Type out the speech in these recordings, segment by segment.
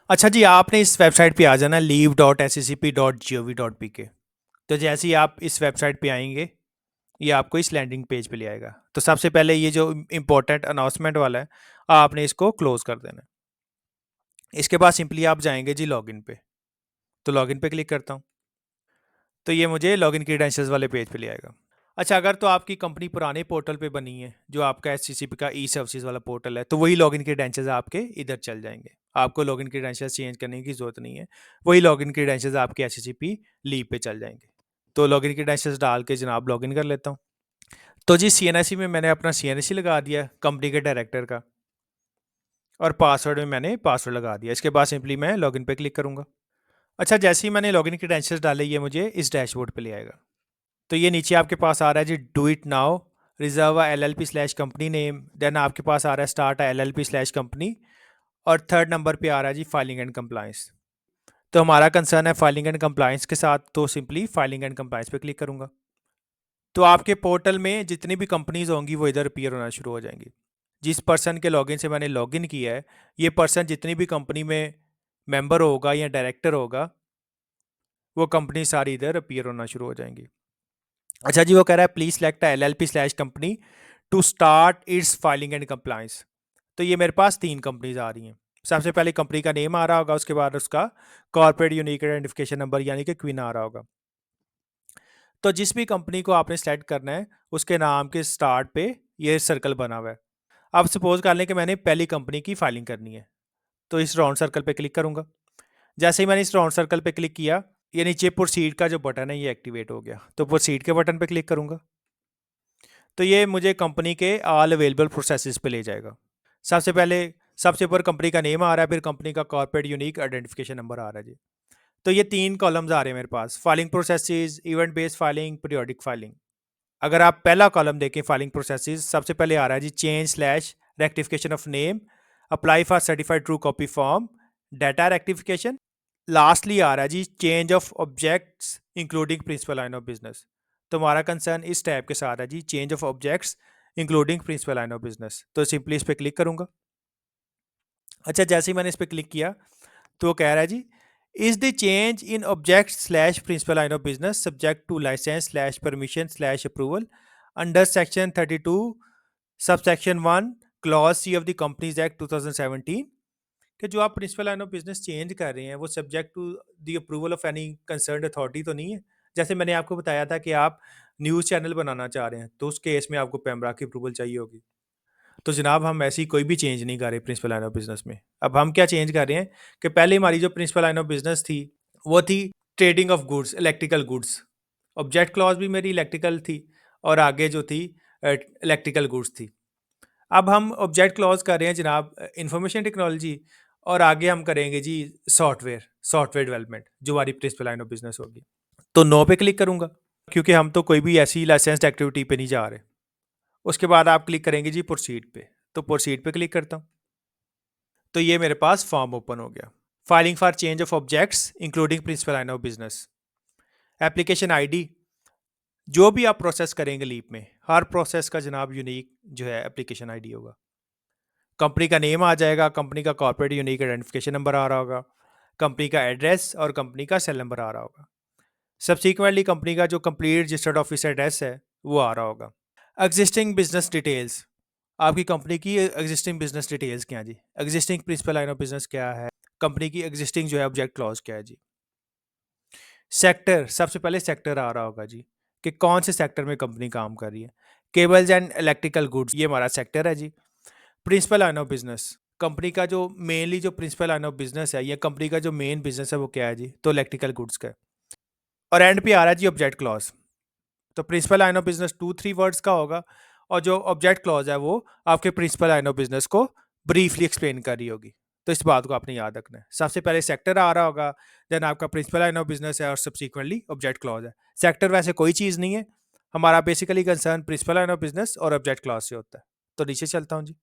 अच्छा जी, आपने इस वेबसाइट पे आ जाना leave.scp.gov.pk। तो जैसे ही आप इस वेबसाइट पे आएंगे, ये आपको इस लैंडिंग पेज पे ले आएगा। तो सबसे पहले ये जो इम्पोर्टेंट अनाउंसमेंट वाला है, आपने इसको क्लोज कर देना है। इसके बाद सिंपली आप जाएंगे जी लॉगिन पे। तो लॉगिन पे क्लिक करता हूँ, तो ये मुझे लॉगिन क्रीडेंशियल्स वाले पेज पे ले आएगा। अच्छा, अगर तो आपकी कंपनी पुराने पोर्टल पे बनी है, जो आपका एचसीसीपी का ई सर्विसेज वाला पोर्टल है, तो वही लॉगिन क्रीडेंशियल्स आपके इधर चल जाएंगे। आपको लॉगिन क्रीडेंशियल्स चेंज करने की जरूरत नहीं है। वही लॉगिन क्रीडेंशियल्स आपके एचसीसीपी लीव पे चल जाएंगे। तो लॉगिन क्रीडेंशियल्स डाल के जनाब लॉगिन कर लेता हूँ। तो जी सीएनएसी में मैंने अपना सीएनएसी लगा दिया कंपनी के डायरेक्टर का, और पासवर्ड में मैंने पासवर्ड लगा दिया। इसके बाद सिंपली मैं लॉगिन पे क्लिक करूंगा। अच्छा, जैसे ही मैंने लॉगिन क्रीडेंशियल्स डाले, ये मुझे इस डैशबोर्ड पे ले आएगा। तो ये नीचे आपके पास आ रहा है जी do it now, reserve LLP slash company name, then आपके पास आ रहा है स्टार्ट LLP स्लैश कंपनी, और थर्ड नंबर पे आ रहा है जी फाइलिंग एंड कंप्लायंस। तो हमारा कंसर्न है फाइलिंग एंड कंप्लायंस के साथ, तो सिंपली फाइलिंग एंड कंप्लायंस पे क्लिक करूंगा। तो आपके पोर्टल में जितनी भी कंपनीज होंगी वो इधर अपीयर होना शुरू हो जाएंगी। जिस पर्सन के लॉगिन से मैंने लॉगिन किया है, ये पर्सन जितनी भी कंपनी में मेंबर होगा या डायरेक्टर होगा, वो कंपनी सारी इधर अपीयर होना शुरू हो जाएंगी। अच्छा जी, वो कह रहा है please select LLP slash company to start its filing and compliance. तो ये मेरे पास तीन कंपनीज आ रही हैं। सबसे पहले कंपनी का नेम आ रहा होगा, उसके बाद उसका कॉर्पोरेट यूनिक आइडेंटिफिकेशन नंबर यानी कि क्विन आ रहा होगा। तो जिस भी कंपनी को आपने सेलेक्ट करना है, उसके नाम के स्टार्ट पे ये सर्कल बना हुआ है। अब सपोज कर लें कि मैंने पहली कंपनी की फाइलिंग करनी है, तो इस राउंड सर्कल पे क्लिक करूंगा। जैसे ही मैंने इस राउंड सर्कल पे क्लिक किया, ये नीचे प्रोसीड का जो बटन है ये एक्टिवेट हो गया। तो प्रोसीड के बटन पे क्लिक करूंगा, तो ये मुझे कंपनी के ऑल अवेलेबल प्रोसेसेस पे ले जाएगा। सबसे पहले सबसे ऊपर कंपनी का नेम आ रहा है, फिर कंपनी का कॉर्पोरेट यूनिक आइडेंटिफिकेशन नंबर आ रहा है जी। तो ये तीन कॉलम्स आ रहे हैं मेरे पास, filing processes, event based filing, periodic filing. अगर आप पहला कॉलम देखें फाइलिंग प्रोसेसेस, सबसे पहले आ रहा है जी change slash rectification of name, apply for certified true copy form, data rectification. Lastly आ रहा है जी change of objects including principal line of business. तो हमारा कंसर्न इस टाइप के साथ है जी change of objects including principal line of business. तो सिंपली इस पर क्लिक करूंगा। अच्छा, जैसे ही मैंने इस पर क्लिक किया, तो वो कह रहा है जी is the change in object slash principal line of business subject to licence slash permission slash approval under section 32 sub section 1 clause C of the companies act 2017, कि जो आप principal line of business change कर रहे हैं वो subject to the approval of any concern authority तो नहीं है। जैसे मैंने आपको बताया था कि आप न्यूज़ चैनल बनाना चाह रहे हैं, तो उस केस में आपको पेमरा की अप्रूवल चाहिए होगी। तो जनाब हम ऐसी कोई भी चेंज नहीं कर रहे प्रिंसिपल लाइन ऑफ बिजनेस में। अब हम क्या चेंज कर रहे हैं कि पहले हमारी जो प्रिंसिपल लाइन ऑफ बिजनेस थी, वो थी trading of goods, electrical goods. Object clause भी मेरी इलेक्ट्रिकल थी, और आगे जो थी इलेक्ट्रिकल गुड्स थी। अब हम ऑब्जेक्ट क्लॉज कर रहे हैं जनाब इंफॉर्मेशन टेक्नोलॉजी, और आगे हम करेंगे जी सॉफ्टवेयर सॉफ्टवेयर डेवलपमेंट, जो हमारी प्रिंसिपल लाइन ऑफ बिजनेस होगी। तो नो पे क्लिक करूंगा, क्योंकि हम तो कोई भी ऐसी लाइसेंस्ड एक्टिविटी पे नहीं जा रहे। उसके बाद आप क्लिक करेंगे जी प्रोसीड पे। तो प्रोसीड पे क्लिक करता हूँ, तो ये मेरे पास फॉर्म ओपन हो गया। Filing for change of objects including principal line of business, application ID. जो भी आप प्रोसेस करेंगे लीप में, हर प्रोसेस का जनाब यूनिक जो है एप्लीकेशन आईडी होगा। कंपनी का नेम आ जाएगा, कंपनी का कॉर्पोरेट यूनिक आइडेंटिफिकेशन नंबर आ रहा होगा, कंपनी का एड्रेस और कंपनी का सेल नंबर आ रहा होगा। सब्सिक्वेंटली कंपनी का जो कंप्लीट रजिस्टर्ड ऑफिस एड्रेस है वो आ रहा होगा। एग्जिस्टिंग बिजनेस डिटेल्स, आपकी कंपनी की एग्जिस्टिंग बिजनेस डिटेल्स क्या है जी, existing principal line of business क्या है, कंपनी की एग्जिस्टिंग जो है ऑब्जेक्ट क्लॉज क्या है जी। सेक्टर, सबसे पहले सेक्टर आ रहा होगा जी कि कौन से सेक्टर में कंपनी काम कर रही है। केबल्स एंड इलेक्ट्रिकल गुड्स, ये हमारा सेक्टर है जी। Principal line of business, company का जो मेनली जो प्रिंसिपल लाइन ऑफ बिजनेस है, या कंपनी का जो मेन बिजनेस है वो क्या है जी, तो इलेक्ट्रिकल गुड्स का है। और एंड पे आ रहा है जी ऑब्जेक्ट क्लॉज। तो principal line of business 2-3 words का होगा, और जो ऑब्जेक्ट क्लॉज है वो आपके प्रिंसिपल लाइन ऑफ बिजनेस को ब्रीफली एक्सप्लेन कर रही होगी। तो इस बात को आपने याद रखना है। सबसे पहले सेक्टर आ रहा होगा, देन आपका प्रिंसिपल लाइन ऑफ बिजनेस है, और सब्सिक्वेंटली ऑब्जेक्ट क्लॉज है। सेक्टर वैसे कोई चीज़ नहीं है, हमारा basically concern principal line of business और ऑब्जेक्ट क्लॉज से होता है। तो नीचे चलता हूँ जी,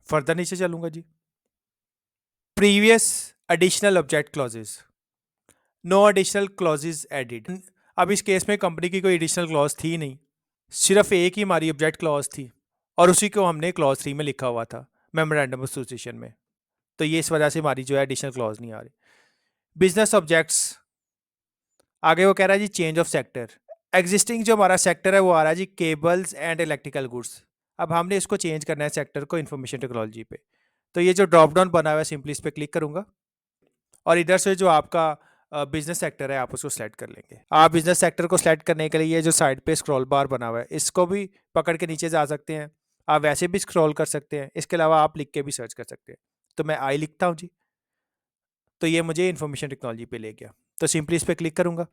फर्दर नीचे चलूंगा जी। Previous additional object clauses, no additional clauses added. अब इस केस में कंपनी की कोई एडिशनल क्लॉज थी नहीं, सिर्फ एक ही हमारी ऑब्जेक्ट क्लॉज थी, और उसी को हमने क्लॉज 3 में लिखा हुआ था मेमोरेंडम एसोसिएशन में। तो ये इस वजह से हमारी जो है एडिशनल क्लॉज नहीं आ रही। बिजनेस ऑब्जेक्ट्स, आगे वो कह रहा है जी चेंज ऑफ सेक्टर। एग्जिस्टिंग जो हमारा सेक्टर है वो आ रहा है जी केबल्स एंड इलेक्ट्रिकल गुड्स। अब हमने इसको चेंज करना है सेक्टर को इंफॉर्मेशन टेक्नोलॉजी पे। तो ये जो ड्रॉप डाउन बना हुआ है सिंपली इस पर क्लिक करूंगा और इधर से जो आपका बिजनेस सेक्टर है आप उसको सेलेक्ट कर लेंगे। आप बिजनेस सेक्टर को सेलेक्ट करने के लिए ये जो साइड पे स्क्रॉल बार बना हुआ है इसको भी पकड़ के नीचे जा सकते हैं। आप वैसे भी स्क्रॉल कर सकते हैं, इसके अलावा आप लिख के भी सर्च कर सकते हैं। तो मैं आई लिखता हूँ जी, तो ये मुझे इंफॉर्मेशन टेक्नोलॉजी पे ले गया। तो सिंपली इस पर क्लिक करूंगा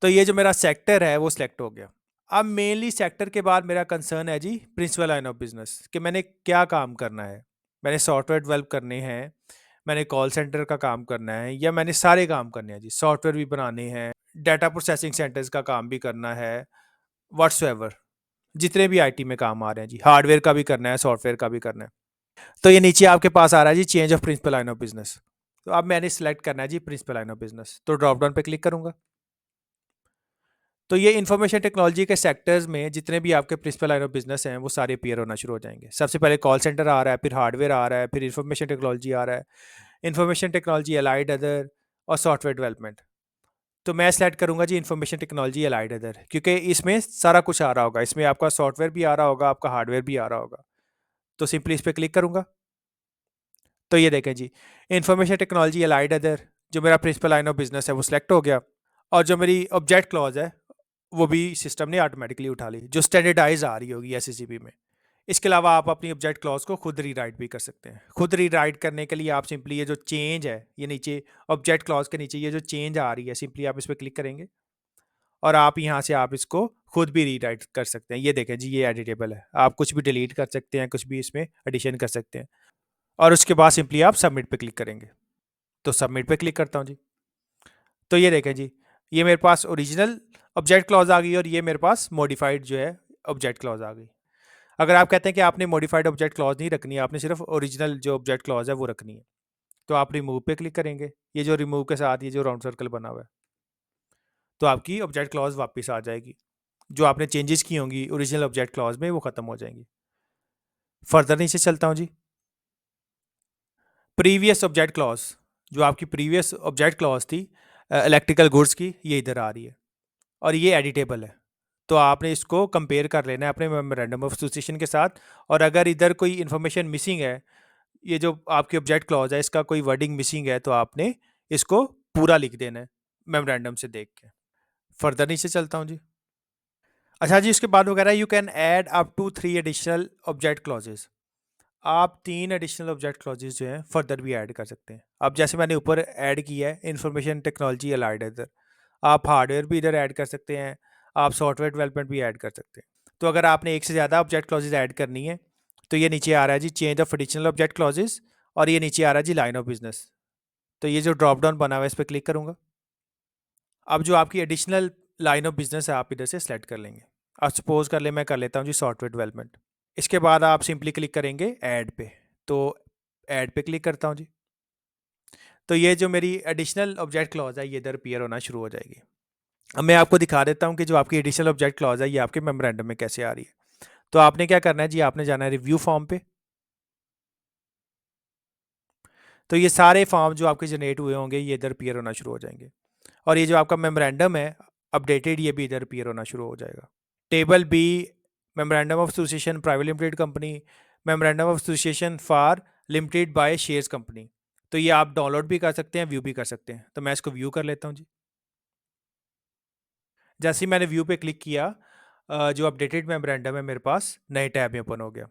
तो ये जो मेरा सेक्टर है वो सिलेक्ट हो गया। अब मेनली सेक्टर के बाद मेरा कंसर्न है जी प्रिंसिपल लाइन ऑफ बिजनेस कि मैंने क्या काम करना है। मैंने सॉफ्टवेयर डेवलप करने हैं, मैंने कॉल सेंटर का काम करना है, या मैंने सारे काम करने हैं जी, सॉफ्टवेयर भी बनाने हैं, डाटा प्रोसेसिंग सेंटर्स का काम भी करना है, व्हाट्सएवर जितने भी आईटी में काम आ रहे हैं जी, हार्डवेयर का भी करना है, सॉफ्टवेयर का भी करना है। तो ये नीचे आपके पास आ रहा है जी change of principal line of business. तो अब मैंने सिलेक्ट करना है जी प्रिंसिपल लाइन ऑफ बिजनेस, तो ड्रॉप डाउन पे क्लिक करूंगा। तो ये इन्फॉर्मेशन टेक्नोलॉजी के सेक्टर्स में जितने भी आपके प्रिंसिपल लाइन ऑफ बिजनेस हैं वो सारे अपीयर होना शुरू हो जाएंगे। सबसे पहले कॉल सेंटर आ रहा है, फिर हार्डवेयर आ रहा है, फिर इन्फॉर्मेशन टेक्नोलॉजी आ रहा है, इन्फॉर्मेशन टेक्नोलॉजी अलाइड अदर, और सॉफ्टवेयर डेवलपमेंट। तो मैं सेलेक्ट करूंगा जी इन्फॉर्मेशन टेक्नोलॉजी अलाइड अदर, क्योंकि इसमें सारा कुछ आ रहा होगा, इसमें आपका सॉफ्टवेयर भी आ रहा होगा, आपका हार्डवेयर भी आ रहा होगा। तो सिंपली इस पर क्लिक करूंगा तो ये देखें जी इन्फॉर्मेशन टेक्नोलॉजी अलाइड अदर, जो मेरा प्रिंसिपल लाइन ऑफ बिजनेस है वो सिलेक्ट हो गया। और जो मेरी ऑब्जेक्ट क्लॉज है वो भी सिस्टम ने ऑटोमेटिकली उठा ली, जो स्टैंडर्डाइज आ रही होगी एससीसीपी में। इसके अलावा आप अपनी ऑब्जेक्ट क्लॉज को खुद रीराइट भी कर सकते हैं। खुद रीराइट करने के लिए आप सिंपली ये जो चेंज है, ये नीचे ऑब्जेक्ट क्लॉज के नीचे ये जो चेंज आ रही है, सिंपली आप इस पर क्लिक करेंगे और आप यहाँ से आप इसको खुद भी रीराइट कर सकते हैं। ये देखें जी ये एडिटेबल है, आप कुछ भी डिलीट कर सकते हैं, कुछ भी इसमें एडिशन कर सकते हैं। और उसके बाद सिंपली आप सबमिट पे क्लिक करेंगे। तो सबमिट पे क्लिक करता हूँ जी, तो ये देखें जी ये मेरे पास ओरिजिनल ऑब्जेक्ट क्लॉज आ गई और ये मेरे पास मॉडिफाइड जो है ऑब्जेक्ट क्लॉज आ गई। अगर आप कहते हैं कि आपने मॉडिफाइड ऑब्जेक्ट क्लॉज नहीं रखनी है, आपने सिर्फ ओरिजिनल जो ऑब्जेक्ट क्लॉज है वो रखनी है, तो आप रिमूव पे क्लिक करेंगे। ये जो रिमूव के साथ ये जो राउंड सर्कल बना हुआ है, तो आपकी ऑब्जेक्ट क्लॉज वापस आ जाएगी। जो आपने चेंजेस की होंगी ओरिजिनल ऑब्जेक्ट क्लॉज में वो खत्म हो जाएंगी। फर्दर नीचे चलता हूँ जी, प्रीवियस ऑब्जेक्ट क्लॉज, जो आपकी प्रीवियस ऑब्जेक्ट क्लॉज थी इलेक्ट्रिकल गुड्स की, ये इधर आ रही है और ये एडिटेबल है। तो आपने इसको कंपेयर कर लेना है अपने मेमोरेंडम ऑफ एसोसिएशन के साथ। और अगर इधर कोई इन्फॉर्मेशन मिसिंग है, ये जो आपकी ऑब्जेक्ट क्लॉज है इसका कोई वर्डिंग मिसिंग है, तो आपने इसको पूरा लिख देना है मेमोरेंडम से देख के। फर्दर नीचे चलता हूँ जी। अच्छा जी, उसके बाद वगैरह you can add up to 3 additional object clauses. आप 3 एडिशनल ऑब्जेक्ट क्लॉजेस जो हैं फर्दर भी ऐड कर सकते हैं। अब जैसे मैंने ऊपर ऐड किया है इंफॉर्मेशन टेक्नोलॉजी अलाइड इधर, आप हार्डवेयर भी इधर ऐड कर सकते हैं, आप सॉफ्टवेयर डेवलपमेंट भी ऐड कर सकते हैं। तो अगर आपने एक से ज़्यादा ऑब्जेक्ट क्लॉजेज ऐड करनी है तो ये नीचे आ रहा है जी change of additional object clauses, और ये नीचे आ रहा है जी लाइन ऑफ बिजनेस। तो ये जो ड्रॉप डाउन बना हुआ है इस पर क्लिक करूंगा। अब जो आपकी एडिशनल लाइन ऑफ बिजनेस है आप इधर से सेलेक्ट कर लेंगे। अब सपोज कर ले मैं कर लेता हूँ जी सॉफ्टवेयर डेवलपमेंट। इसके बाद आप सिंपली क्लिक करेंगे ऐड पे, तो ऐड पे क्लिक करता हूँ जी। तो ये जो मेरी एडिशनल ऑब्जेक्ट क्लॉज है ये इधर अपीयर होना शुरू हो जाएगी। अब मैं आपको दिखा देता हूँ कि जो आपकी एडिशनल ऑब्जेक्ट क्लॉज है ये आपके मेमोरेंडम में कैसे आ रही है। तो आपने क्या करना है जी, आपने जाना है रिव्यू फॉर्म पे। तो ये सारे फॉर्म जो आपके जनरेट हुए होंगे ये इधर अपीयर होना शुरू हो जाएंगे। और ये जो आपका मेमोरेंडम है अपडेटेड, ये भी इधर अपीयर होना शुरू हो जाएगा। Table B, memorandum of association private limited company, memorandum of association for limited by shares company. तो ये आप डाउनलोड भी कर सकते हैं, व्यू भी कर सकते हैं। तो मैं इसको व्यू कर लेता हूँ जी। जैसे ही मैंने व्यू पे क्लिक किया जो अपडेटेड मेमोरेंडम है मेरे पास नए टैब में ओपन हो गया।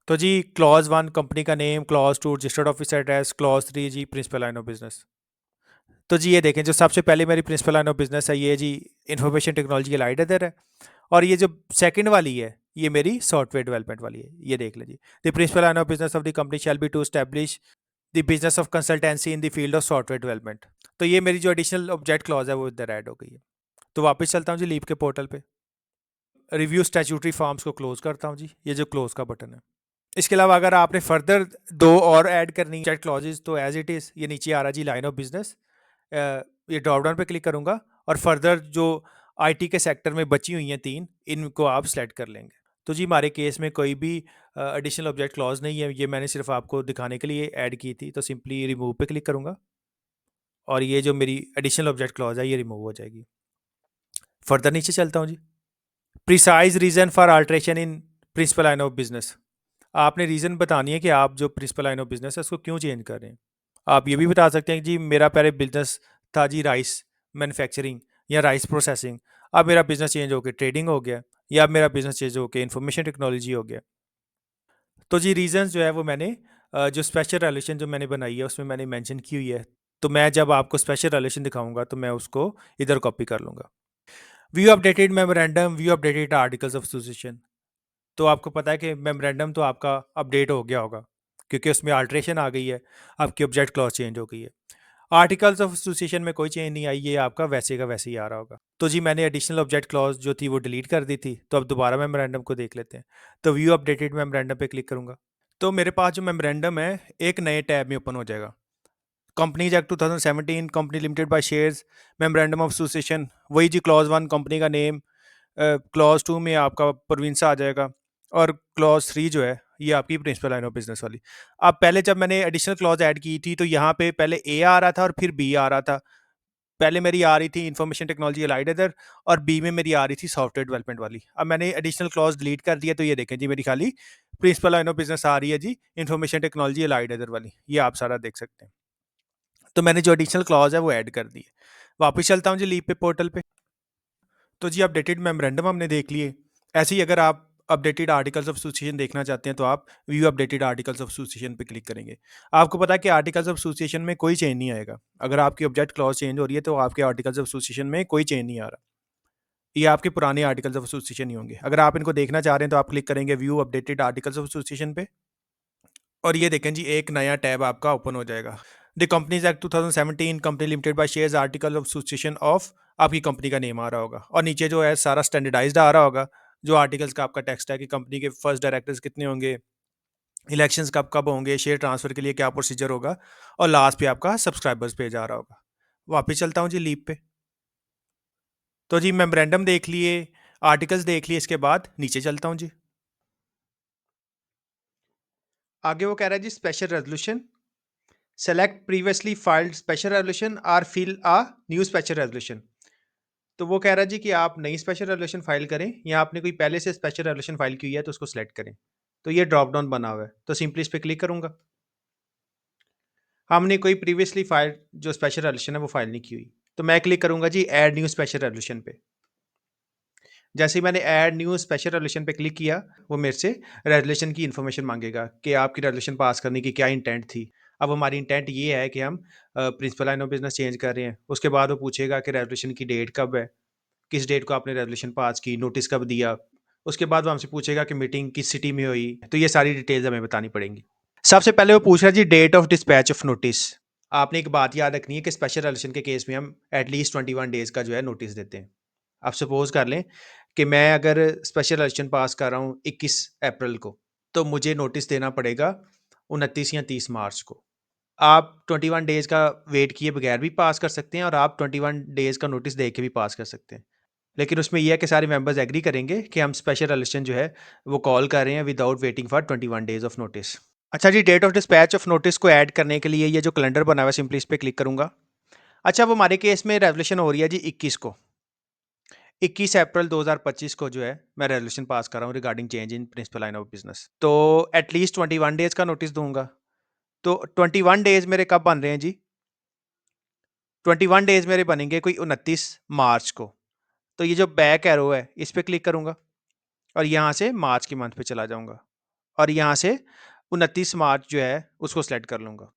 तो जी क्लॉज 1 कंपनी का name, clause 2 registered office address, clause 3 जी प्रिंसिपल लाइन ऑफ बिजनेस। तो जी ये देखें जो सबसे पहले मेरी प्रिंसिपल लाइन ऑफ बिजनेस है ये जी इंफॉर्मेशन टेक्नोलॉजी लाइट अदर है। और ये जो सेकंड वाली है ये मेरी सॉफ्टवेयर डेवलपमेंट वाली है। ये देख लीजिए, the principal line of business of the company shall be to establish the business of consultancy in the field of software development. तो ये मेरी जो एडिशनल ऑब्जेक्ट क्लॉज है वो इधर ऐड हो गई है। तो वापस चलता हूँ जी लीप के पोर्टल पे, रिव्यू स्टैट्यूटरी फॉर्म्स को क्लोज करता हूँ जी, ये जो क्लोज का बटन है। इसके अलावा अगर आपने फर्दर 2 और ऐड करनी चैट क्लॉजेज तो एज इट इज़ ये नीचे आ रहा जी लाइन ऑफ बिजनेस। ये ड्रॉप डाउन पे क्लिक करूंगा और फर्दर जो आईटी के सेक्टर में बची हुई हैं 3 इनको आप सेलेक्ट कर लेंगे। तो जी हमारे केस में कोई भी एडिशनल ऑब्जेक्ट क्लॉज नहीं है, ये मैंने सिर्फ आपको दिखाने के लिए ऐड की थी, तो सिंपली रिमूव पे क्लिक करूँगा और ये जो मेरी एडिशनल ऑब्जेक्ट क्लॉज है ये रिमूव हो जाएगी। फर्दर नीचे चलता हूँ जी। Precise reason for alteration in principal line of business. आपने रीज़न बतानी है कि आप जो प्रिंसिपल लाइन ऑफ बिजनेस है उसको क्यों चेंज कर रहे हैं। आप ये भी बता सकते हैं कि जी मेरा पहले बिजनेस था जी राइस मैन्युफैक्चरिंग या राइस प्रोसेसिंग, अब मेरा बिजनेस चेंज होकर ट्रेडिंग हो गया, या अब मेरा बिजनेस चेंज होकर इंफॉर्मेशन टेक्नोलॉजी हो गया। तो जी रीज़न्स जो है वो मैंने जो स्पेशल रिलेशन जो मैंने बनाई है उसमें मैंने मेंशन की हुई है। तो मैं जब आपको स्पेशल रिलेशन दिखाऊंगा तो मैं उसको इधर कॉपी कर लूँगा। View updated memorandum, view updated articles of association. तो आपको पता है कि मेमोरेंडम तो आपका अपडेट हो गया होगा क्योंकि उसमें अल्ट्रेशन आ गई है, आपकी ऑब्जेक्ट क्लॉज चेंज हो गई है। आर्टिकल्स ऑफ एसोसिएशन में कोई चेंज नहीं आई, ये आपका वैसे का वैसे ही आ रहा होगा। तो जी मैंने एडिशनल ऑब्जेक्ट क्लॉज जो थी वो डिलीट कर दी थी, तो अब दोबारा मेमोरेंडम को देख लेते हैं। तो व्यू अपडेटेड मेमोरेंडम पे क्लिक करूंगा तो मेरे पास जो मेमोरेंडम है एक नए टैब में ओपन हो जाएगा। Companies act 2017, company limited by shares, memorandum of association, वही जी क्लॉज वन कंपनी का नेम, क्लॉज टू में आपका प्रोविंसा आ जाएगा, और क्लॉज थ्री जो है ये आपकी प्रिंसिपल लाइन ऑफ बिजनेस वाली। अब पहले जब मैंने एडिशनल क्लॉज ऐड की थी तो यहाँ पे पहले ए आ रहा था और फिर बी आ रहा था। पहले मेरी आ रही थी इंफॉर्मेशन टेक्नोलॉजी अलाइड अदर, और बी में मेरी आ रही थी सॉफ्टवेयर डेवलपमेंट वाली। अब मैंने एडिशनल क्लॉज डिलीट कर दिया तो ये देखें जी मेरी खाली प्रिंसिपल लाइन ऑफ बिजनेस आ रही है जी, इंफॉर्मेशन टेक्नोलॉजी अलाइड अदर वाली, ये आप सारा देख सकते हैं। तो मैंने जो एडिशनल क्लॉज है वो ऐड कर दी है। वापस चलता हूँ जी लीप पे पोर्टल पे। तो जी अपडेटेड मेमोरेंडम हमने देख लिए। ऐसे ही अगर आप अपडेटेड आर्टिकल्स ऑफ एसोसिएशन देखना चाहते हैं तो आप view updated articles of association पे क्लिक करेंगे। आपको पता है कि आर्टिकल्स ऑफ एसोसिएशन में कोई चेंज नहीं आएगा। अगर आपकी ऑब्जेक्ट क्लॉज चेंज हो रही है तो आपके आर्टिकल्स ऑफ एसोसिएशन में कोई चेंज नहीं आ रहा। ये आपके पुराने आर्टिकल्स ऑफ एसोसिएशन ही होंगे। अगर आप इनको देखना चाह रहे हैं तो आप क्लिक करेंगे view updated articles of association पे, और ये देखें जी एक नया टैब आपका ओपन हो जाएगा। The companies act 2017, company limited by shares, article of association of, आपकी कंपनी का नेम आ रहा होगा, और नीचे जो है सारा स्टैंडर्डाइज्ड आ रहा होगा। जो आर्टिकल्स का आपका टेक्स्ट है कि कंपनी के फर्स्ट डायरेक्टर्स कितने होंगे, इलेक्शंस कब कब होंगे, शेयर ट्रांसफर के लिए क्या प्रोसीजर होगा, और लास्ट पे आपका सब्सक्राइबर्स पेज आ रहा होगा। वापस चलता हूँ जी लीप पे। तो जी मेमोरेंडम देख लिए, आर्टिकल्स देख लिए, इसके बाद नीचे चलता हूँ जी। आगे वो कह रहा है जी special resolution, select previously filed special resolution और fill a new special resolution. तो वो कह रहा है जी कि आप नई स्पेशल रेजोल्यूशन फाइल करें, या आपने कोई पहले से स्पेशल रेजोल्यूशन फाइल की हुई है तो उसको सिलेक्ट करें। तो ये ड्रॉप डाउन बना हुआ है, तो सिंपली इस पर क्लिक करूंगा। हमने कोई प्रीवियसली फाइल जो स्पेशल रेजोल्यूशन है वो फाइल नहीं की हुई, तो मैं क्लिक करूंगा जी ऐड न्यू स्पेशल रेजोल्यूशन पे। जैसे ही मैंने ऐड न्यू स्पेशल रेजोल्यूशन पे क्लिक किया, वो मेरे से रेजोल्यूशन की इन्फॉर्मेशन मांगेगा कि आपकी रेजोल्यूशन पास करने की क्या इंटेंट थी। अब हमारी इंटेंट ये है कि हम principal line of business change कर रहे हैं। उसके बाद वो पूछेगा कि रेजोल्यूशन की डेट कब है, किस डेट को आपने रेजोल्यूशन पास की, नोटिस कब दिया। उसके बाद वो हमसे पूछेगा कि मीटिंग किस सिटी में हुई, तो ये सारी डिटेल्स हमें बतानी पड़ेंगी। सबसे पहले वो पूछ रहा है जी date of dispatch of notice. आपने एक बात याद रखनी है कि स्पेशल रेजोल्यूशन के केस में हम एटलीस्ट 21 डेज का जो है नोटिस देते हैं। आप सपोज कर लें कि मैं अगर स्पेशल रेजोल्यूशन पास कर रहा हूँ 21 अप्रैल को, तो मुझे नोटिस देना पड़ेगा 29 या 30 मार्च को। आप 21 डेज का वेट किए बगैर भी पास कर सकते हैं, और आप 21 डेज का नोटिस दे के भी पास कर सकते हैं। लेकिन उसमें यह है कि सारे मेंबर्स एग्री करेंगे कि हम स्पेशल रेजोल्यूशन जो है वो कॉल कर रहे हैं without waiting for 21 days of notice. अच्छा जी, date of dispatch of notice को ऐड करने के लिए ये जो कैलेंडर बना हुआ है सिंपली इस पे क्लिक करूंगा। अच्छा, वो हमारे केस में रेजोल्यूशन हो रही है जी 21 को, 21 अप्रैल 2025 को जो है मैं रेजोल्यूशन पास कर रहा हूँ regarding change in principal line of business. तो एटलीस्ट 21 डेज का नोटिस दूंगा। तो 21 डेज मेरे कब बन रहे हैं जी? 21 डेज मेरे बनेंगे कोई 29 मार्च को। तो ये जो बैक एरो है इस पे क्लिक करूंगा, और यहाँ से मार्च के मंथ पे चला जाऊंगा, और यहाँ से 29 मार्च जो है उसको सिलेक्ट कर लूंगा।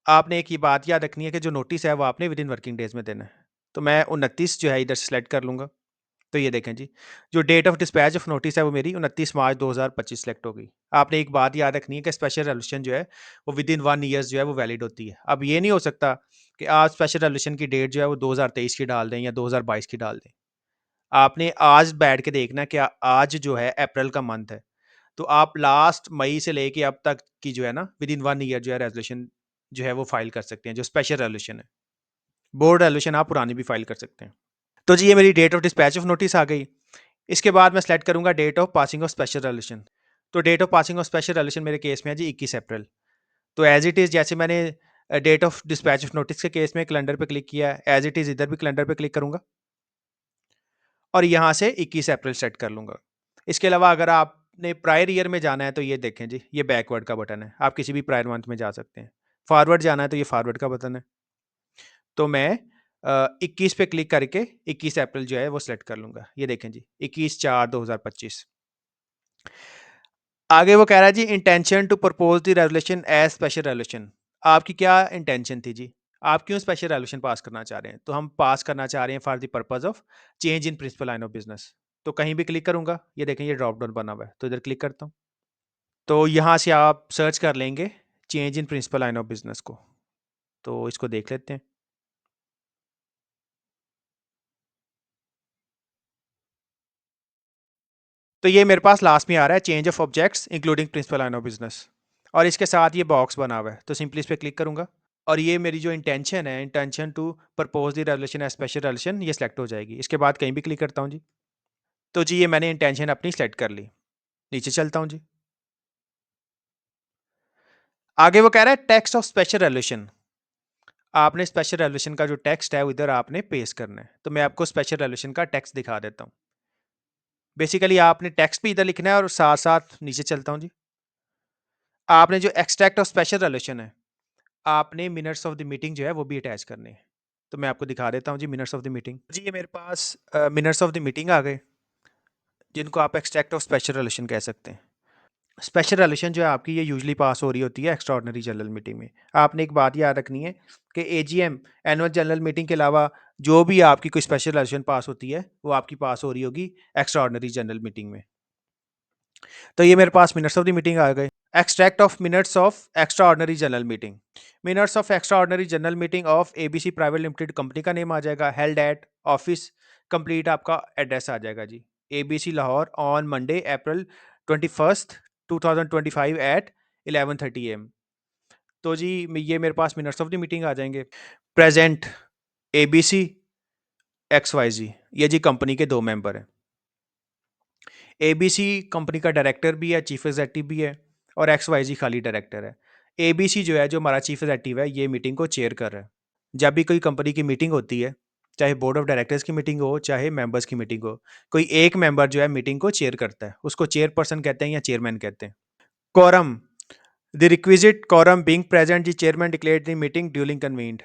आपने एक ही बात याद रखनी है कि जो नोटिस है वो आपने विद इन वर्किंग डेज में देना है। तो मैं 29 जो है इधर सेलेक्ट कर लूंगा। तो ये देखें जी, जो date of dispatch of notice है वो मेरी 29 मार्च 2025 सेलेक्ट हो गई। आपने एक बात याद रखनी है कि स्पेशल रेजोल्यूशन जो है वो विद इन 1 ईयर्स जो है वो वैलिड होती है। अब ये नहीं हो सकता कि आप स्पेशल रेजोल्यूशन की डेट जो है वो 2023 की डाल दें या 2022 की डाल दें। आपने आज बैठ के देखना कि आज जो है अप्रैल का मंथ है, तो आप लास्ट मई से लेके अब तक की जो है ना विद इन 1 ईयर जो है रेजोल्यूशन जो है वो फाइल कर सकते हैं, जो स्पेशल रेजोल्यूशन है। बोर्ड रेजोल्यूशन आप पुरानी भी फाइल कर सकते हैं। तो जी ये मेरी date of dispatch of notice आ गई। इसके बाद मैं सेलेक्ट करूँगा date of passing of special resolution. तो date of passing of special resolution मेरे केस में है जी 21 अप्रैल। तो एज़ इट इज़ जैसे मैंने date of dispatch of notice के केस में कैलेंडर पे क्लिक किया है, एज़ इट इज़ इधर भी कैलेंडर पे क्लिक करूँगा और यहाँ से 21 अप्रैल सेट कर लूँगा। इसके अलावा अगर आपने प्रायर ईयर में जाना है तो ये देखें जी, ये बैकवर्ड का बटन है। आप किसी भी प्रायर मंथ में जा सकते हैं। फॉरवर्ड जाना है तो ये फॉरवर्ड का बटन है। तो मैं 21 पे क्लिक करके 21 अप्रैल जो है वो सेलेक्ट कर लूँगा। ये देखें जी, 21/4/2025। आगे वो कह रहा है जी intention to propose the resolution as special resolution. आपकी क्या इंटेंशन थी जी? आप क्यों स्पेशल रेजोल्यूशन पास करना चाह रहे हैं? तो हम पास करना चाह रहे हैं for the purpose of change in principal line of business. तो कहीं भी क्लिक करूंगा, ये देखें ये ड्रॉप डाउन बना हुआ है, तो इधर क्लिक करता हूँ। तो यहाँ से आप सर्च कर लेंगे change in principal line of business को। तो इसको देख लेते हैं। तो ये मेरे पास लास्ट में आ रहा है change of objects including principal line of business और इसके साथ ये बॉक्स बना हुआ है। तो सिंपली इस पर क्लिक करूंगा और ये मेरी जो इंटेंशन है, intention to propose the resolution as special resolution, ये सेलेक्ट हो जाएगी। इसके बाद कहीं भी क्लिक करता हूँ जी। तो जी ये मैंने इंटेंशन अपनी सेलेक्ट कर ली। नीचे चलता हूँ जी। आगे वो कह रहा है टेक्स्ट ऑफ स्पेशल रेवोल्यूशन। आपने स्पेशल रेवोल्यूशन का जो टेक्स्ट है वो इधर आपने पेस्ट करना है। तो मैं आपको स्पेशल रेवोल्यूशन का टेक्स्ट दिखा देता हूँ। बेसिकली आपने टेक्स्ट भी इधर लिखना है और साथ साथ नीचे चलता हूँ जी। आपने जो एक्सट्रैक्ट ऑफ स्पेशल रेवोल्यूशन है, आपने मिनट्स ऑफ द मीटिंग जो है वो भी अटैच करने हैं। तो मैं आपको दिखा देता हूँ जी मिनट्स ऑफ द मीटिंग। जी ये मेरे पास मिनट्स ऑफ द मीटिंग आ गए, जिनको आप एक्सट्रैक्ट ऑफ स्पेशल रेवोल्यूशन कह सकते हैं। स्पेशल रेवोल्यूशन जो है आपकी ये यूजुअली पास हो रही होती है एक्स्ट्रा ऑर्डिनरी जनरल मीटिंग में। आपने एक बात याद रखनी है कि एजीएम एनुअल जनरल मीटिंग के अलावा जो भी आपकी कोई स्पेशल रेवोल्यूशन पास होती है वो आपकी पास हो रही होगी एक्स्ट्रा ऑर्डिनरी जनरल मीटिंग में। तो ये मेरे पास मिनट्स ऑफ द मीटिंग आ गए। Extract of minutes of extraordinary general meeting. Minutes of extraordinary general meeting of ABC private limited, company का नेम आ जाएगा, हेल्ड एट ऑफिस, कंप्लीट आपका एड्रेस आ जाएगा जी, ABC Lahore on Monday April 21st 2025 at 11:30 AM। तो जी ये मेरे पास मिनट्स ऑफ द मीटिंग आ जाएंगे। प्रेजेंट एबीसी XYZ, ये जी कंपनी के दो मेंबर हैं। एबीसी कंपनी का डायरेक्टर भी है, चीफ एग्जेक्टिव भी है, और XYZ खाली डायरेक्टर है। एबीसी जो है, जो हमारा चीफ एग्जेक्टिव है, ये मीटिंग को चेयर कर रहा है। जब भी कोई कंपनी की मीटिंग होती है, चाहे बोर्ड ऑफ डायरेक्टर्स की मीटिंग हो, चाहे मेंबर्स की मीटिंग हो, कोई एक मेंबर जो है मीटिंग को चेयर करता है, उसको चेयरपर्सन कहते हैं या चेयरमैन कहते हैं। Quorum, the requisite quorum being present, the chairman declared the meeting during convened.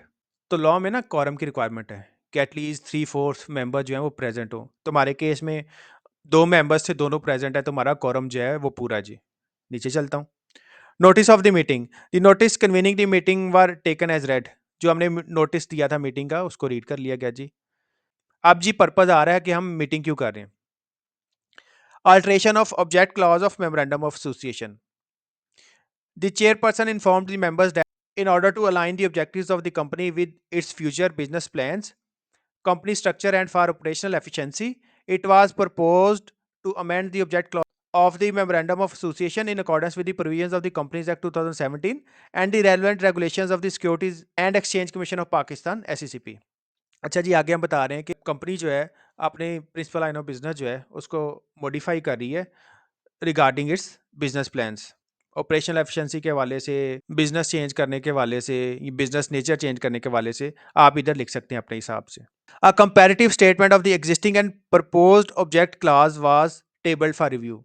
तो लॉ में ना कोरम की रिक्वायरमेंट है कि एटलीस्ट 3/4 मेंबर जो है वो प्रेजेंट हो। तो हमारे केस में दो मेंबर्स थे, दोनों प्रेजेंट है, तो हमारा कोरम जो है वो पूरा जी। नीचे चलता हूँ। Notice of the meeting, the notice convening the meeting were taken as read. जो हमने नोटिस दिया था मीटिंग का, उसको रीड कर लिया गया जी। अब जी पर्पज आ रहा है कि हम मीटिंग क्यों कर रहे हैं। Alteration of object clause of memorandum of association. The chairperson informed the members that in order to align the objectives of the company with its future business plans, company structure and for operational efficiency, it was proposed to amend the object clause of the Memorandum of Association in accordance with the provisions of the Companies Act 2017 and the relevant regulations of the Securities and Exchange Commission of Pakistan SECP। अच्छा जी, आगे हम बता रहे हैं कि company जो है अपने प्रिंसिपल लाइन ऑफ बिजनेस जो है उसको मॉडिफाई कर रही है regarding it's business plans. Operational efficiency के हवाले से, बिजनेस चेंज करने के हवाले से, बिजनेस नेचर चेंज करने के हवाले से आप इधर लिख सकते हैं अपने हिसाब से। अ comparative statement of the existing and proposed object class was tabled for review.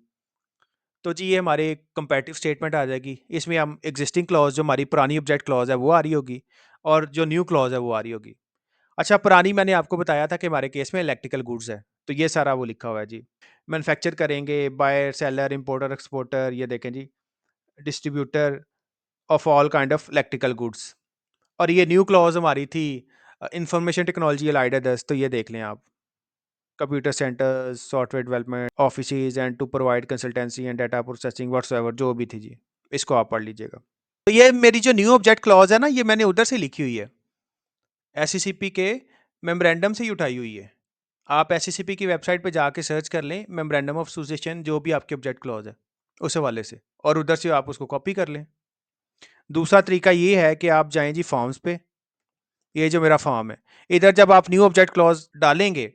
तो जी ये हमारे कंपैरेटिव स्टेटमेंट आ जाएगी। इसमें हम एग्जिस्टिंग क्लॉज जो हमारी पुरानी ऑब्जेक्ट क्लॉज है वो आ रही होगी और जो न्यू क्लॉज है वो आ रही होगी। अच्छा, पुरानी मैंने आपको बताया था कि हमारे केस में इलेक्ट्रिकल गुड्स है, तो ये सारा वो लिखा हुआ है जी। मैन्युफैक्चर करेंगे, बायर, सेलर, इंपोर्टर, एक्सपोर्टर, ये देखें जी, distributor of all kind of electrical goods. और ये न्यू क्लॉज हमारी थी इंफॉर्मेशन टेक्नोलॉजी अलाइड अदर्स, तो ये देख लें आप, computer centres, software development offices and to provide consultancy and data processing whatsoever, जो भी थी जी, इसको आप पढ़ लीजिएगा। तो ये मेरी जो न्यू ऑब्जेक्ट क्लॉज है ना, ये मैंने उधर से लिखी हुई है, एससीसीपी के मेमोरेंडम से ही उठाई हुई है। आप एससीसीपी की वेबसाइट पे जाके सर्च कर लें मेमोरेंडम ऑफ एसोसिएशन, जो भी आपके ऑब्जेक्ट क्लॉज है उस हवाले से, और उधर से आप उसको कॉपी कर लें। दूसरा तरीका ये है कि आप जाएं जी फॉर्म्स पे, ये जो मेरा फॉर्म है, इधर जब आप न्यू ऑब्जेक्ट क्लॉज डालेंगे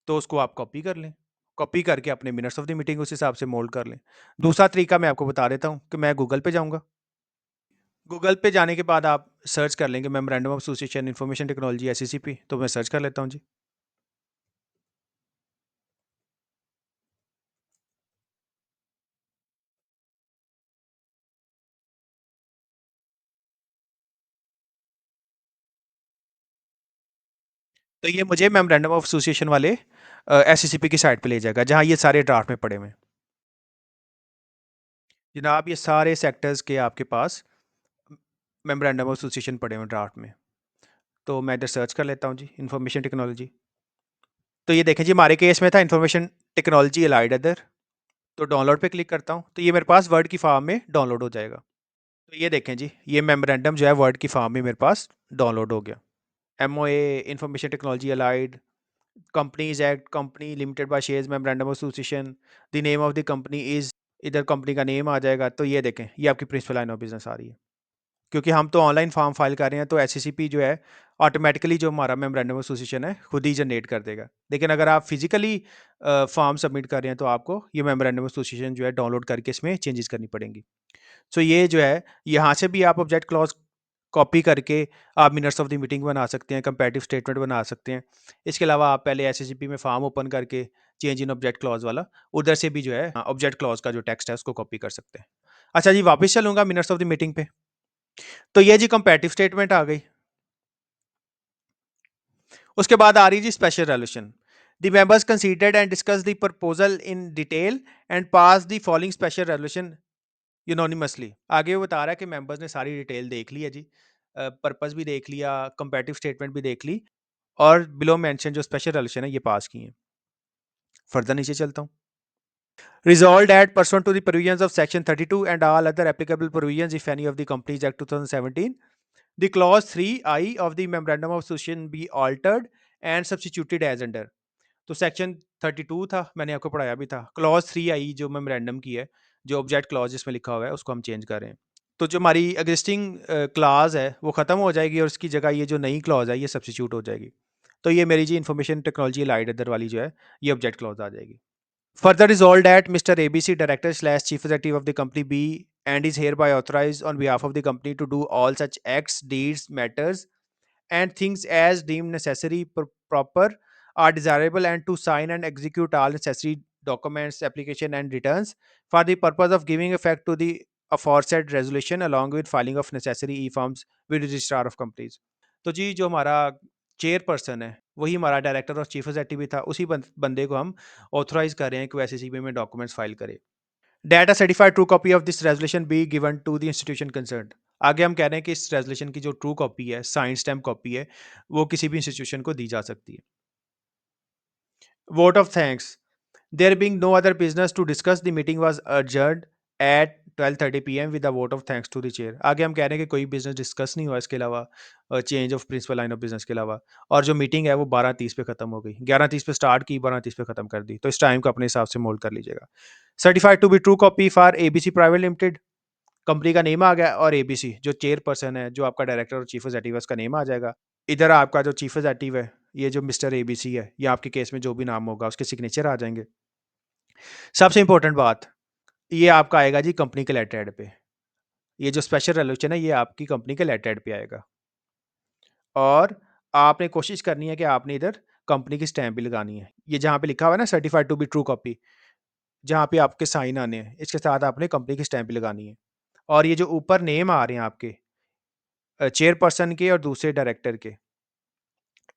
तो उसको आप कॉपी कर लें कॉपी करके अपने मिनट्स ऑफ द मीटिंग उस हिसाब से मोल्ड कर लें। दूसरा तरीका मैं आपको बता देता हूँ कि मैं गूगल पे जाऊँगा। गूगल पे जाने के बाद आप सर्च कर लेंगे memorandum of association information technology SECP, तो मैं सर्च कर लेता हूँ जी। तो ये मुझे मेमोरेंडम ऑफ एसोसिएशन वाले एसईसीपी की साइट पे ले जाएगा जहाँ ये सारे ड्राफ्ट में पड़े हुए हैं। जनाब ये सारे सेक्टर्स के आपके पास मेमोरेंडम ऑफ एसोसिएशन पड़े हुए हैं ड्राफ्ट में। तो मैं इधर सर्च कर लेता हूँ जी इन्फॉर्मेशन टेक्नोलॉजी। तो ये देखें जी हमारे केस में था इन्फॉर्मेशन टेक्नोलॉजी अलाइड अदर। तो डाउनलोड पे क्लिक करता हूँ तो ये मेरे पास वर्ड की फॉर्म में डाउनलोड हो जाएगा। तो ये देखें जी ये मेमोरेंडम जो है वर्ड की फॉर्म में मेरे पास डाउनलोड हो गया। MOA information technology allied companies act company limited by shares memorandum of association the name of the company is, इधर कंपनी का नेम आ जाएगा। तो ये देखें ये आपकी प्रिंसिपल लाइन ऑफ बिजनेस आ रही है। क्योंकि हम तो ऑनलाइन फॉर्म फाइल कर रहे हैं तो एससीसीपी जो है ऑटोमेटिकली जो हमारा मेमोरेंडम ऑफ एसोसिएशन है खुद ही जनरेट कर देगा। लेकिन अगर आप फिजिकली फॉर्म सबमिट कर रहे हैं तो आपको ये मेमोरेंडम ऑफ एसोसिएशन जो है डाउनलोड करके इसमें चेंजेस करनी पड़ेंगी। सो ये जो है यहाँ से भी आप ऑब्जेक्ट क्लॉज कॉपी करके आप मिनट्स ऑफ द मीटिंग बना सकते हैं, कंपैरेटिव स्टेटमेंट बना सकते हैं। इसके अलावा आप पहले एससीसीपी में फॉर्म ओपन करके चेंज इन ऑब्जेक्ट क्लॉज वाला उधर से भी जो है ऑब्जेक्ट क्लॉज का जो टेक्स्ट है उसको कॉपी कर सकते हैं। अच्छा जी वापस चलूंगा मिनट्स ऑफ द मीटिंग पे। तो ये जी कंपैरेटिव स्टेटमेंट आ गई। उसके बाद आ रही जी special resolution. The members considered and discuss the proposal in detail and pass the following special resolution unanimously. आगे वो बता रहा है कि मेंबर्स ने सारी डिटेल देख ली है जी, पर्पस भी देख लिया, कंपैरेटिव स्टेटमेंट भी देख ली और बिलो मेंशन जो स्पेशल रेजोल्यूशन है ये पास की है। फर्दर नीचे चलता हूँ। Resolved that pursuant to the provisions of Section 32 and all other applicable provisions, if any, of the Companies Act 2017, the clause 3I of the Memorandum of Association be altered and substituted as under। तो section 32 था, मैंने आपको पढ़ाया भी था। Clause 3I जो memorandum की है, जो ऑब्जेक्ट क्लॉज जिसमें लिखा हुआ है उसको हम चेंज कर रहे हैं। तो जो हमारी एग्जिस्टिंग क्लॉज है वो ख़त्म हो जाएगी और उसकी जगह ये जो नई क्लॉज है ये सब्सिट्यूट हो जाएगी। तो ये मेरी जी इन्फॉर्मेशन टेक्नोलॉजी लाइट अदर वाली जो है ये ऑब्जेक्ट क्लॉज आ जाएगी। Further resolved that Mr. ABC, Director slash Chief Executive of the company B, and is hereby authorized on behalf of the company to do all such acts, deeds, matters, and things as deemed necessary, proper, are desirable, and to sign and execute all necessary documents, application, and returns for the purpose of giving effect to the aforesaid resolution, along with filing of necessary e-forms with registrar of companies। तो जी जो हमारा chairperson है वही हमारा director और chief executive भी था, उसी बंदे को हम ऑथराइज कर रहे हैं कि वो एससीसीपी में डॉक्यूमेंट्स फाइल करे। Data certified true copy of this resolution be given to the institution concern. आगे हम कह रहे हैं कि इस रेजोल्यूशन की जो ट्रू कॉपी है, साइन स्टैम्प कॉपी है, वो किसी भी इंस्टीट्यूशन को दी जा सकती है। Vote of thanks. There being no other business to discuss, the meeting was adjourned at 12:30 PM with a vote of thanks to the chair। आगे हम कह रहे हैं कि कोई बिजनेस डिस्कस नहीं हुआ इसके अलावा, change of principal line of business के अलावा, और जो मीटिंग है वो 12:30 पे खत्म हो गई। 11:30 पे स्टार्ट की, 12:30 पे खत्म कर दी। तो इस टाइम को अपने हिसाब से मोल्ड कर लीजिएगा। Certified to be true copy for ABC private limited, company का नेम आ गया, और एबीसी जो चेयरपर्सन है, जो आपका डायरेक्टर और चीफ एग्जीक्यूटिव है, उसका नेम आ जाएगा। इधर आपका जो चीफ एग्जीक्यूटिव है, ये जो मिस्टर एबीसी है, ये आपके केस में जो भी नाम होगा उसके सिग्नेचर आ जाएंगे। सबसे इंपॉर्टेंट बात, ये आपका आएगा जी कंपनी के लेटर हेड पे। ये जो स्पेशल रेजोल्यूशन है ये आपकी कंपनी के लेटर हेड पे आएगा, और आपने कोशिश करनी है कि आपने इधर कंपनी की स्टैंप भी लगानी है। ये जहाँ पे लिखा हुआ है ना certified to be true copy, जहाँ पे आपके साइन आने हैं, इसके साथ आपने कंपनी की स्टैंप भी लगानी है। और ये जो ऊपर नेम आ रहे हैं आपके चेयरपर्सन के और दूसरे डायरेक्टर के,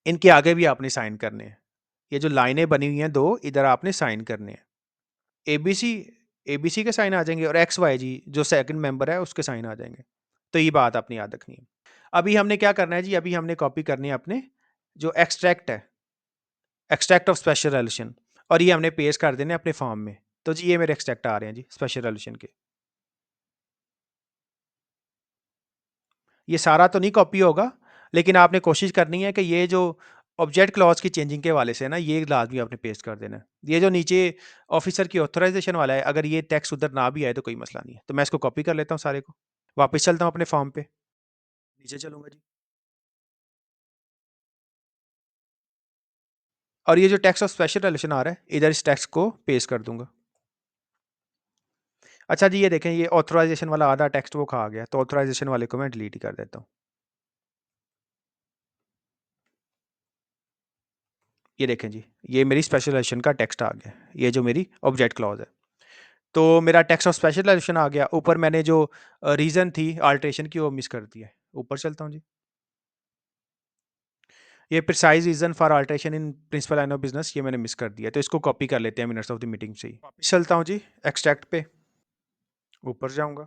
इनके आगे भी आपने साइन करने हैं। ये जो लाइनें बनी हुई हैं दो, इधर आपने साइन करने हैं। एबीसी एबीसी के साइन आ जाएंगे और एक्स वाई जी जो सेकंड मेंबर है उसके साइन आ जाएंगे। तो ये बात आपने याद रखनी है। अभी हमने क्या करना है जी, अभी हमने कॉपी करनी है अपने जो एक्सट्रैक्ट है, एक्सट्रैक्ट ऑफ स्पेशल रेजोल्यूशन, और ये हमने पेस्ट कर देने अपने फॉर्म में। तो जी ये मेरे एक्सट्रैक्ट आ रहे हैं जी स्पेशल रेजोल्यूशन के। ये सारा तो नहीं कॉपी होगा, लेकिन आपने कोशिश करनी है कि ये जो ऑब्जेक्ट क्लॉज की चेंजिंग के वाले से ना, ये लाजमी आपने पेस्ट कर देना है। ये जो नीचे ऑफिसर की ऑथराइजेशन वाला है, अगर ये टेक्स्ट उधर ना भी आए तो कोई मसला नहीं है। तो मैं इसको कॉपी कर लेता हूँ सारे को, वापस चलता हूँ अपने फॉर्म पे, नीचे चलूंगा जी। और ये जो टेक्स्ट ऑफ स्पेशल रेजोल्यूशन आ रहा है, इधर इस टेक्स्ट को पेस्ट कर दूंगा। अच्छा जी, ये देखें, ये ऑथराइजेशन वाला आधा टेक्स्ट वो खा गया, तो ऑथराइजेशन वाले को मैं डिलीट ही कर देता हूँ। ये देखें जी, ये मेरी स्पेशलाइजेशन का टेक्स्ट आ गया, ये जो मेरी ऑब्जेक्ट क्लॉज है। तो मेरा टेक्स्ट ऑफ स्पेशलाइजेशन आ गया। ऊपर मैंने जो रीज़न थी अल्ट्रेशन की वो मिस कर दी है। ऊपर चलता हूँ जी। ये precise reason for alteration in principal line of business ये मैंने मिस कर दिया, तो इसको कॉपी कर लेते हैं मिनट्स ऑफ द मीटिंग से ही। वापस चलता हूँ जी, एक्सट्रैक्ट पे ऊपर जाऊँगा।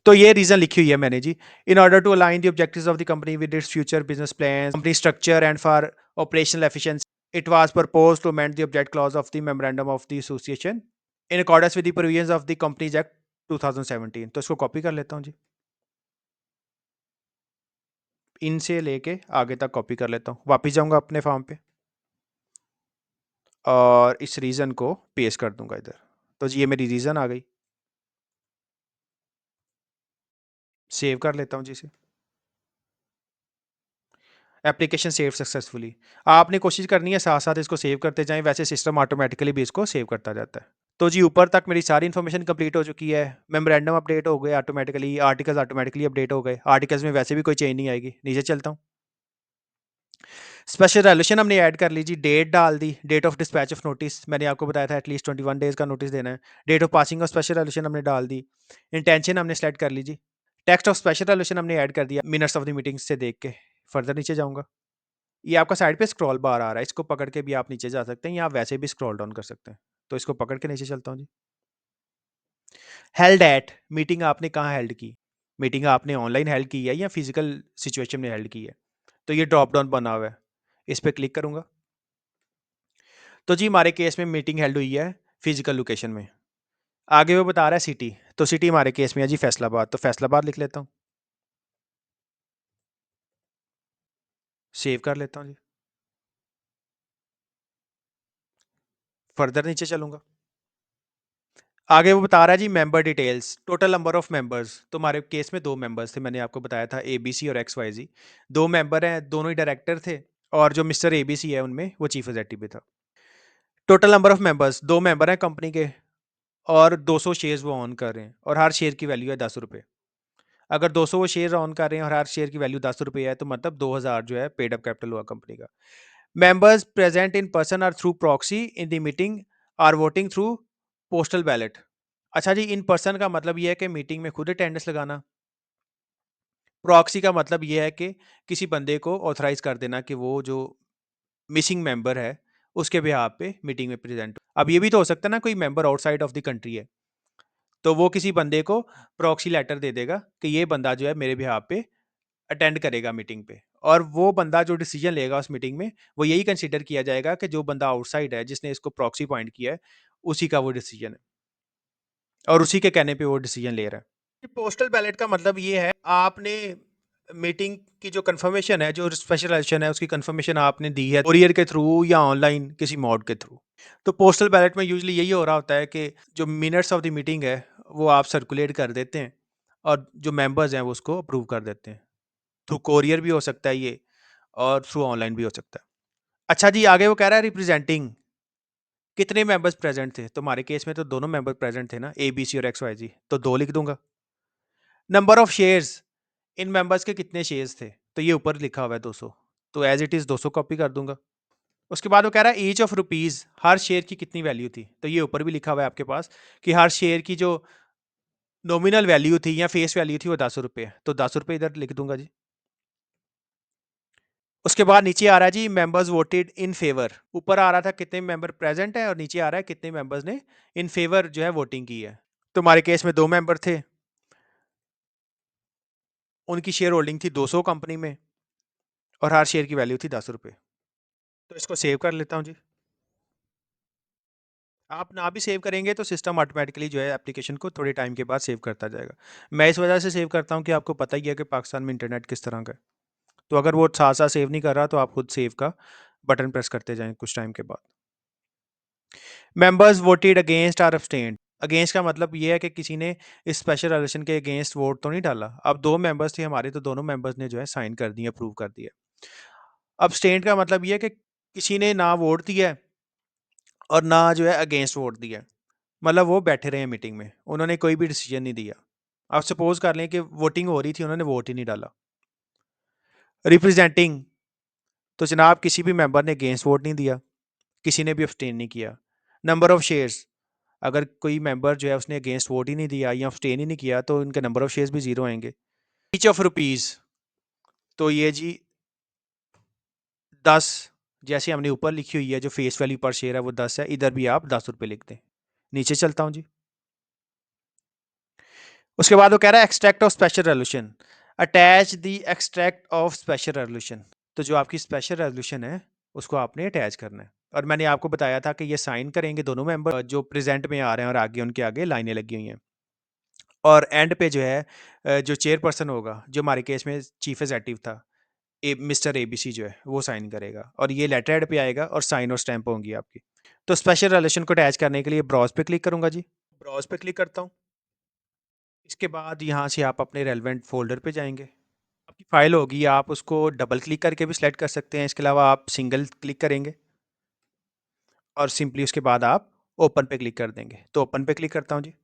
तो ये रीज़न लिखी हुई है मैंने जी। In order to align the objectives of the company with its future business plan, company structure and for operational efficiency, it was proposed to amend the object clause of the memorandum of the association in accordance with the provisions of the companies act 2017। तो इसको copy कर लेता हूँ जी। इनसे लेके आगे तक copy कर लेता हूँ। वापस जाऊँगा अपने फॉर्म पे और इस रीज़न को पेस्ट कर दूँगा इधर। तो जी ये मेरी रीज़न आ गई। सेव कर लेता हूँ जी इसे। Application save successfully. आपने कोशिश करनी है साथ-साथ इसको सेव करते जाएँ, वैसे सिस्टम ऑटोमैटिकली भी इसको सेव करता जाता है। तो जी ऊपर तक मेरी सारी इन्फॉर्मेशन कंप्लीट हो चुकी है। मेमोरेंडम अपडेट हो गए ऑटोमैटिकली, आर्टिकल्स ऑटोमैटिकली अपडेट हो गए। आर्टिकल्स में वैसे भी कोई चेंज नहीं आएगी। नीचे चलता हूँ। स्पेशल रेज़ोल्यूशन हमने ऐड कर ली जी, डेट डाल दी, date of dispatch of notice मैंने आपको बताया था एटलीस्ट 21 डेज़ का नोटिस देना है। Date of passing of special resolution हमने डाल दी। इंटेंशन हमने सेलेक्ट कर ली जी। टेक्स्ट ऑफ स्पेशल रेज़ोल्यूशन हमने ऐड कर दिया मिनट्स ऑफ द मीटिंग्स से देख के। फर्दर नीचे जाऊँगा। ये आपका साइड पे स्क्रॉल बार आ रहा है, इसको पकड़ के भी आप नीचे जा सकते हैं या आप वैसे भी स्क्रॉल डाउन कर सकते हैं। तो इसको पकड़ के नीचे चलता हूँ जी। हेल्ड एट, मीटिंग आपने कहाँ हेल्ड की? मीटिंग आपने ऑनलाइन हेल्ड की है या फिजिकल सिचुएशन में हेल्ड की है? तो ये ड्रॉप डाउन बना हुआ है, इस पे क्लिक करूँगा। तो जी हमारे केस में मीटिंग हेल्ड हुई है फिजिकल लोकेशन में। आगे वो बता रहा है सिटी, तो सिटी हमारे केस में है जी फैसलाबाद, तो फैसलाबाद लिख लेता हूँ। सेव कर लेता हूँ जी। फर्दर नीचे चलूँगा। आगे वो बता रहा है जी member details, total number of members. तो हमारे केस में 2 मेंबर्स थे, मैंने आपको बताया था एबीसी और एक्सवाईजी। 2 मेंबर हैं, दोनों ही डायरेक्टर थे और जो मिस्टर एबीसी है उनमें वो चीफ एग्जीक्यूटिव भी था। Total number of members, 2 member हैं कंपनी के और 200 शेयर्स वो ऑन कर रहे हैं और हर शेयर की वैल्यू है ₹10। अगर 200 वो शेयर ऑन कर रहे हैं और हर शेयर की वैल्यू ₹10 है, तो मतलब 2000 जो है पेड अप कैपिटल हुआ कंपनी का। मेंबर्स प्रेजेंट इन पर्सन और through proxy in the meeting are voting through postal ballot. अच्छा जी, इन पर्सन का मतलब ये है कि मीटिंग में खुद अटेंडेंस लगाना। प्रॉक्सी का मतलब ये है कि किसी बंदे को ऑथराइज कर देना कि वो जो मिसिंग मेंबर है उसके बिहाफ पे मीटिंग में प्रेजेंट हो। अब ये भी तो हो सकता है ना कोई member outside of the country है, तो वो किसी बंदे को प्रॉक्सी लेटर दे देगा कि ये बंदा जो है मेरे बिहाफ पे अटेंड करेगा मीटिंग पे, और वो बंदा जो डिसीजन लेगा उस मीटिंग में वो यही कंसीडर किया जाएगा कि जो बंदा आउटसाइड है जिसने इसको प्रॉक्सी पॉइंट किया है उसी का वो डिसीजन है और उसी के कहने पे वो डिसीजन ले रहा है। पोस्टल बैलेट का मतलब ये है आपने मीटिंग की जो कंफर्मेशन है, जो स्पेशलाइजेशन है उसकी कंफर्मेशन आपने दी है कोरियर के थ्रू या ऑनलाइन किसी मोड के थ्रू। तो पोस्टल बैलेट में यूजुअली यही हो रहा होता है कि जो मिनट्स ऑफ द मीटिंग है वो आप सर्कुलेट कर देते हैं और जो मेंबर्स हैं वो उसको अप्रूव कर देते हैं। थ्रू कोरियर भी हो सकता है ये और थ्रू ऑनलाइन भी हो सकता है। अच्छा जी, आगे वो कह रहा है रिप्रेजेंटिंग, कितने मेंबर्स प्रेजेंट थे? तो हमारे केस में तो दोनों मेंबर प्रेजेंट थे ना, ए बी सी और एक्स वाई जी, तो 2 लिख दूंगा। Number of shares, in members के कितने शेयर्स थे? तो ये ऊपर लिखा हुआ है 200, तो एज इट इज 200 कॉपी कर दूंगा। उसके बाद वो कह रहा है each of rupees, her share की कितनी वैल्यू थी? तो ये ऊपर भी लिखा हुआ है आपके पास कि हर शेयर की जो नॉमिनल वैल्यू थी या फेस वैल्यू थी वो ₹10, तो ₹10 इधर लिख दूंगा जी। उसके बाद नीचे आ रहा है जी मेंबर्स वोटेड इन फेवर। ऊपर आ रहा था कितने मेंबर प्रेजेंट है और नीचे आ रहा है कितने मेंबर्स ने इन फेवर जो है वोटिंग की है। तो हमारे केस में 2 मेंबर थे, उनकी शेयर होल्डिंग थी 200 कंपनी में और हर शेयर की वैल्यू थी ₹10। तो इसको सेव कर लेता हूँ जी। आप ना भी सेव करेंगे तो सिस्टम ऑटोमेटिकली जो है एप्लीकेशन को थोड़े टाइम के बाद सेव करता जाएगा। मैं इस वजह से सेव करता हूँ कि आपको पता ही है कि पाकिस्तान में इंटरनेट किस तरह का है। तो अगर वो साथ साथ सेव नहीं कर रहा तो आप खुद सेव का बटन प्रेस करते जाएं कुछ टाइम के बाद। Members voted against or abstained. Against का मतलब ये है कि किसी ने इस स्पेशल रिलेशन के अगेंस्ट वोट तो नहीं डाला। अब 2 मेंबर्स थे हमारे, तो दोनों मेंबर्स ने जो है साइन कर दिया, अप्रूव कर दिया। अब्सटेन्ड का मतलब ये है कि किसी ने ना वोट दिया है और ना जो है अगेंस्ट वोट दिया है, मतलब वो बैठे रहे हैं मीटिंग में, उन्होंने कोई भी डिसीजन नहीं दिया। आप सपोज कर लें कि वोटिंग हो रही थी, उन्होंने वोट ही नहीं डाला। रिप्रेजेंटिंग, तो जनाब किसी भी मेंबर ने अगेंस्ट वोट नहीं दिया, किसी ने भी अब्सटेन नहीं किया। नंबर ऑफ शेयर्स, अगर कोई मेंबर जो है उसने अगेंस्ट वोट ही नहीं दिया या अब्सटेन ही नहीं किया तो उनके नंबर ऑफ शेयर्स भी जीरो आएंगे। ईच ऑफ रुपीज़, तो ये जी 10, जैसे हमने ऊपर लिखी हुई है जो फेस वैल्यू पर शेयर है वो 10 है, इधर भी आप 10 रुपये लिख दें। नीचे चलता हूँ जी। उसके बाद वो कह रहा है extract of special resolution, attach the extract of special resolution. तो जो आपकी स्पेशल रेजोल्यूशन है उसको आपने अटैच करना है। और मैंने आपको बताया था कि ये साइन करेंगे दोनों मेंबर जो प्रेजेंट में आ रहे हैं और आगे उनके आगे लाइनें लगी हुई हैं। और एंड पे जो है जो चेयरपर्सन होगा, जो हमारे केस में चीफ एग्जेक्टिव था, मिस्टर एबीसी जो है वो साइन करेगा और ये लेटर हेड पे आएगा और साइन और स्टैंप होंगी आपकी। तो स्पेशल रेजोल्यूशन को अटैच करने के लिए ब्राउज पे क्लिक करूंगा जी। ब्राउज पे क्लिक करता हूँ। इसके बाद यहाँ से आप अपने रेलेवेंट फ़ोल्डर पे जाएँगे। आपकी फ़ाइल होगी, आप उसको डबल क्लिक करके भी सेलेक्ट कर सकते हैं। इसके अलावा आप सिंगल क्लिक करेंगे और सिंपली उसके बाद आप ओपन पे क्लिक कर देंगे। तो ओपन पे क्लिक करता हूँ जी।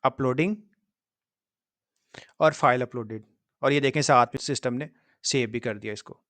अपलोडिंग और फाइल अपलोडेड, और ये देखें साथ में सिस्टम ने सेव भी कर दिया इसको।